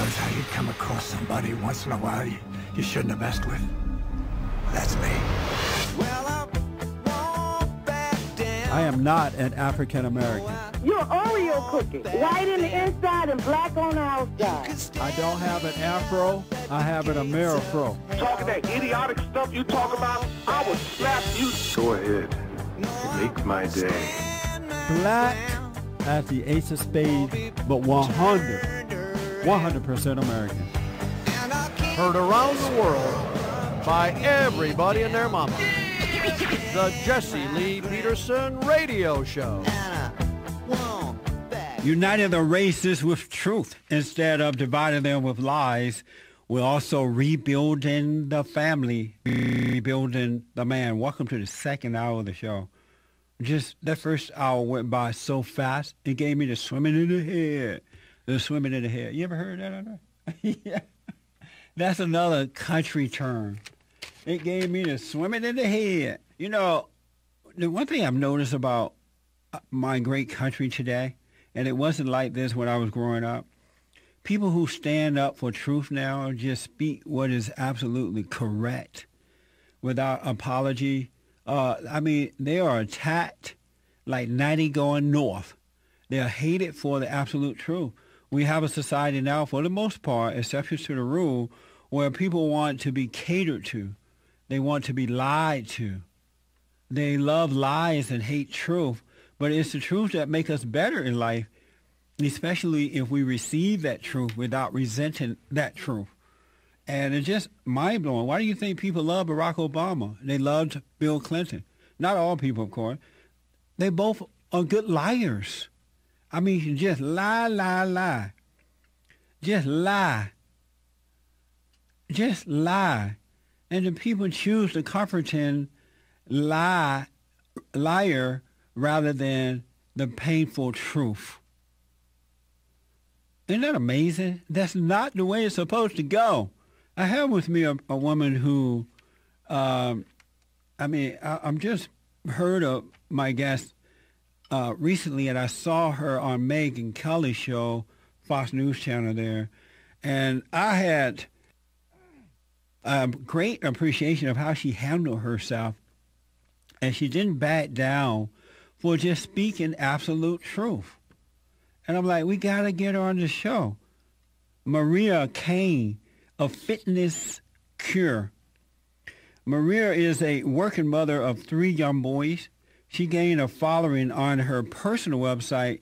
knows how you come across somebody once in a while you shouldn't have messed with. That's me. I am not an African American. You're Oreo cookie, white in the inside and black on the outside. I don't have an afro, I have an Amerifro. Talking that idiotic stuff you talk about, I will slap you. Go ahead. Make my day. Black as the ace of spades, but 100% American. Heard around the world by everybody and their mama. The Jesse Lee Peterson Radio Show. Uniting the races with truth instead of dividing them with lies. We're also rebuilding the family, rebuilding the man. Welcome to the second hour of the show. Just that first hour went by so fast, it gave me the swimming in the head. The swimming in the head. You ever heard that? Yeah. That's another country term. It gave me the swimming in the head. You know, the one thing I've noticed about my great country today, and it wasn't like this when I was growing up, people who stand up for truth now just speak what is absolutely correct without apology. I mean, they are attacked like 90 going north. They are hated for the absolute truth. We have a society now, for the most part, exceptions to the rule, where people want to be catered to. They want to be lied to. They love lies and hate truth. But it's the truth that makes us better in life, especially if we receive that truth without resenting that truth. And it's just mind-blowing. Why do you think people love Barack Obama? They loved Bill Clinton. Not all people, of course. They both are good liars. I mean, just lie. Just lie. Just lie. And the people choose the comforting liar rather than the painful truth. Isn't that amazing? That's not the way it's supposed to go. I have with me a woman who, I'm just heard of my guest recently, and I saw her on Megyn Kelly's show, Fox News Channel there, and I had a great appreciation of how she handled herself, and she didn't back down for just speaking absolute truth. And I'm like, we got to get her on the show. Maria Kang of Fitness Cure. Maria is a working mother of 3 young boys. She gained a following on her personal website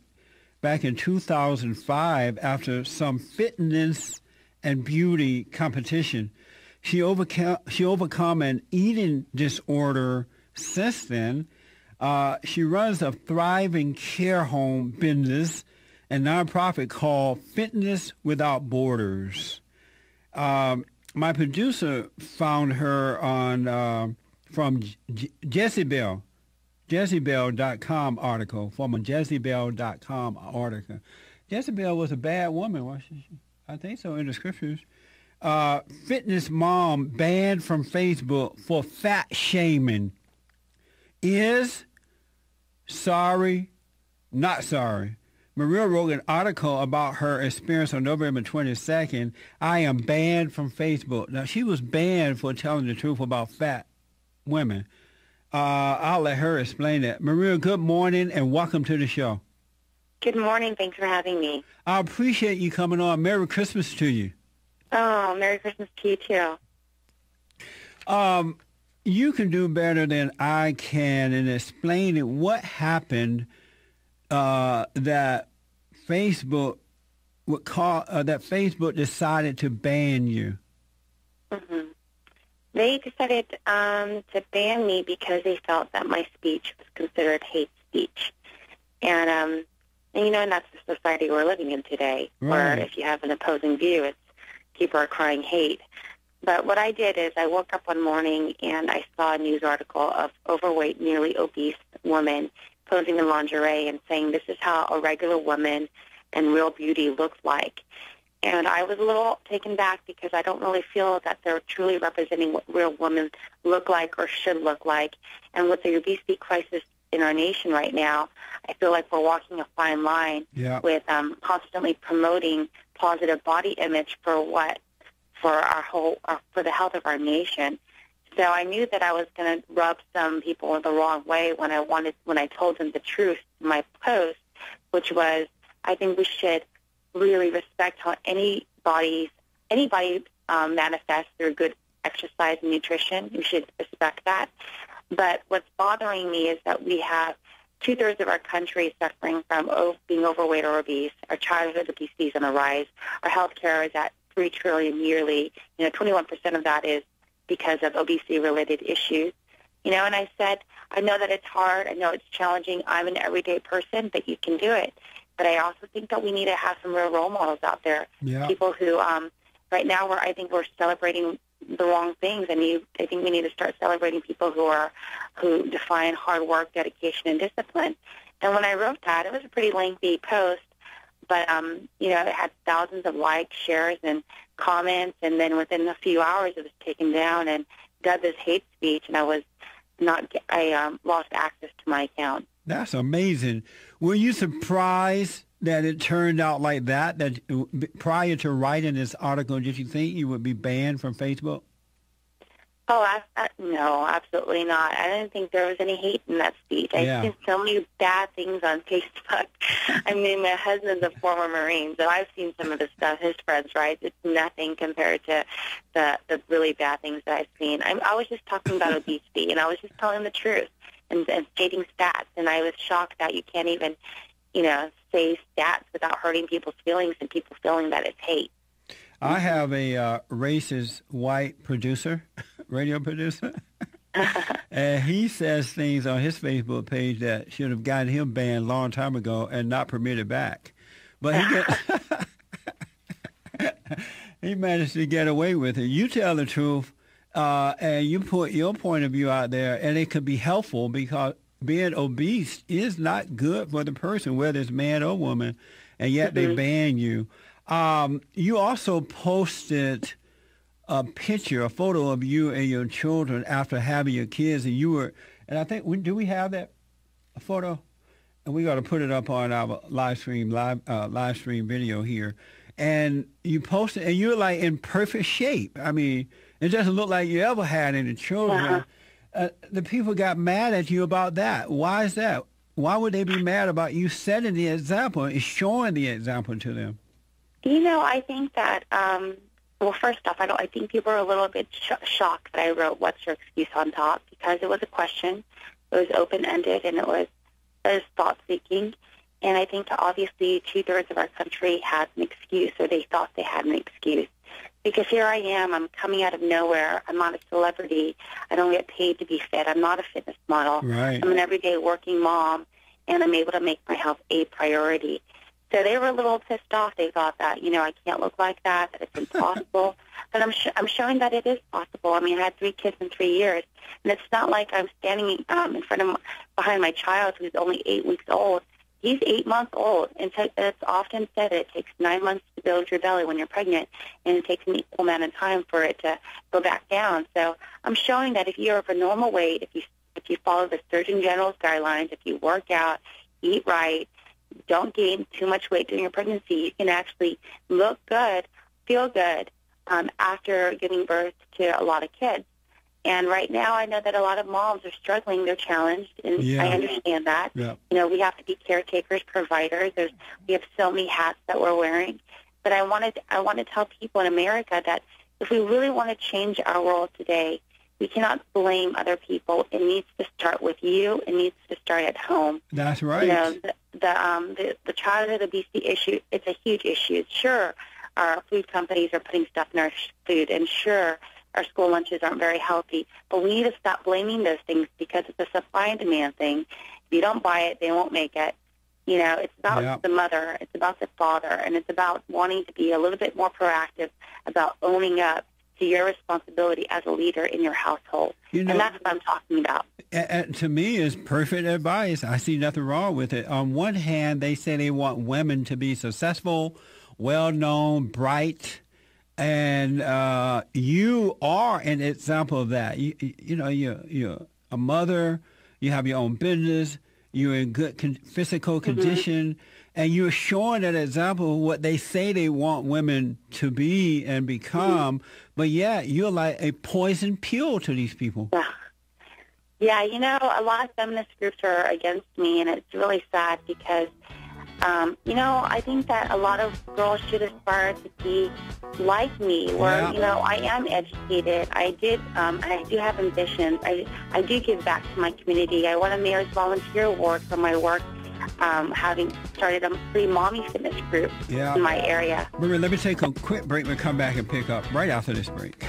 back in 2005 after some fitness and beauty competition. She overcome an eating disorder since then. She runs a thriving care home business and nonprofit called Fitness Without Borders. My producer found her on from Jezebel.com article, from a Jezebel.com article. Jezebel was a bad woman, wasn't she? I think so, in the scriptures. Fitness mom banned from Facebook for fat shaming. Is sorry, not sorry. Maria wrote an article about her experience on November 22nd. I am banned from Facebook. Now, she was banned for telling the truth about fat women. I'll let her explain that. Maria, good morning and welcome to the show. Good morning. Thanks for having me. I appreciate you coming on. Merry Christmas to you. Oh, Merry Christmas to you, too. You can do better than I can in explaining what happened that Facebook decided to ban you. Mm-hmm. They decided to ban me because they felt that my speech was considered hate speech. And you know, and that's the society we're living in today, right, where if you have an opposing view, it's people are crying hate. But what I did is I woke up one morning and I saw a news article of overweight, nearly obese woman posing in lingerie and saying, this is how a regular woman and real beauty looks like. And I was a little taken back because I don't really feel that they're truly representing what real women look like or should look like. And with the obesity crisis in our nation right now, I feel like we're walking a fine line with constantly promoting positive body image for for the health of our nation. So I knew that I was going to rub some people the wrong way when I told them the truth in my post, which was, I think we should really respect how anybody manifests through good exercise and nutrition. We should respect that. But what's bothering me is that we have 2/3 of our country suffering from being overweight or obese. Our childhood obesity is on the rise. Our health care is at $3 trillion yearly. 21% of that is because of obesity-related issues. And I said, I know that it's hard. I know it's challenging. I'm an everyday person, but you can do it. But I also think that we need to have some real role models out there. Yeah. People who, right now, I think we're celebrating the wrong things. I think we need to start celebrating people who define hard work, dedication, and discipline. And when I wrote that, it was a pretty lengthy post, but it had thousands of likes, shares, and comments. And then within a few hours, it was taken down and dubbed as hate speech, and I lost access to my account. That's amazing. Were you surprised that it turned out like that? That prior to writing this article, did you think you would be banned from Facebook? Oh, no, absolutely not. I didn't think there was any hate in that speech. I've seen so many bad things on Facebook. I mean, my husband's a former Marine, so I've seen some of the stuff his friends write. It's nothing compared to the really bad things that I've seen. I was just talking about obesity, and I was just telling the truth and stating stats, and I was shocked that you can't even, say stats without hurting people's feelings and people feeling that it's hate. I have a racist white producer, radio producer, and he says things on his Facebook page that should have gotten him banned a long time ago and not permitted back. But he managed to get away with it. You tell the truth, and you put your point of view out there, and it could be helpful because being obese is not good for the person, whether it's man or woman, and yet they ban you. You also posted a photo of you and your children after having your kids, and I think, do we have that photo? And we got to put it up on our live stream video here. And you posted, and you're like in perfect shape. I mean, it doesn't look like you ever had any children. Uh-huh. The people got mad at you about that. Why is that? Why would they be mad about you setting the example and showing the example to them? I think that, first off, I think people are a little bit shocked that I wrote "What's Your Excuse" on top, because it was a question. It was open-ended, and it was thought-seeking. And I think that obviously 2/3 of our country has an excuse, or they thought they had an excuse. Because here I am, I'm coming out of nowhere. I'm not a celebrity. I don't get paid to be fit. I'm not a fitness model. Right. I'm an everyday working mom, and I'm able to make my health a priority. So they were a little pissed off. They thought that, I can't look like that it's impossible. But I'm showing that it is possible. I mean, I had 3 kids in 3 years, and it's not like I'm standing behind my child who's only 8 weeks old. He's 8 months old, and it's often said that it takes 9 months to build your belly when you're pregnant, and it takes an equal amount of time for it to go back down. So I'm showing that if you're of a normal weight, if you follow the Surgeon General's guidelines, if you work out, eat right, don't gain too much weight during your pregnancy, you can actually look good, feel good after giving birth to a lot of kids. And right now, I know that a lot of moms are struggling. They're challenged, and I understand that. Yeah. We have to be caretakers, providers. We have so many hats that we're wearing. But I want to tell people in America that if we really want to change our world today, we cannot blame other people. It needs to start with you. It needs to start at home. That's right. The childhood obesity issue, it's a huge issue. Sure, our food companies are putting stuff in our food, and sure, our school lunches aren't very healthy. But we need to stop blaming those things because it's a supply and demand thing. If you don't buy it, they won't make it. It's about the mother. It's about the father. And it's about wanting to be a little bit more proactive about owning up to your responsibility as a leader in your household. And that's what I'm talking about. To me, it's perfect advice. I see nothing wrong with it. On one hand, they say they want women to be successful, well-known, bright, and you are an example of that. You're a mother. You have your own business. You're in good physical condition, And you're showing an example of what they say they want women to be and become, but yet you're like a poison pill to these people. Yeah, you know, a lot of feminist groups are against me, and it's really sad because, you know, I think that a lot of girls should aspire to be like me, where, you know, I am educated. I do have ambitions. I do give back to my community. I won a Mayor's Volunteer Award for my work, having started a free mommy fitness group in my area. Let me take a quick break. We'll come back and pick up right after this break.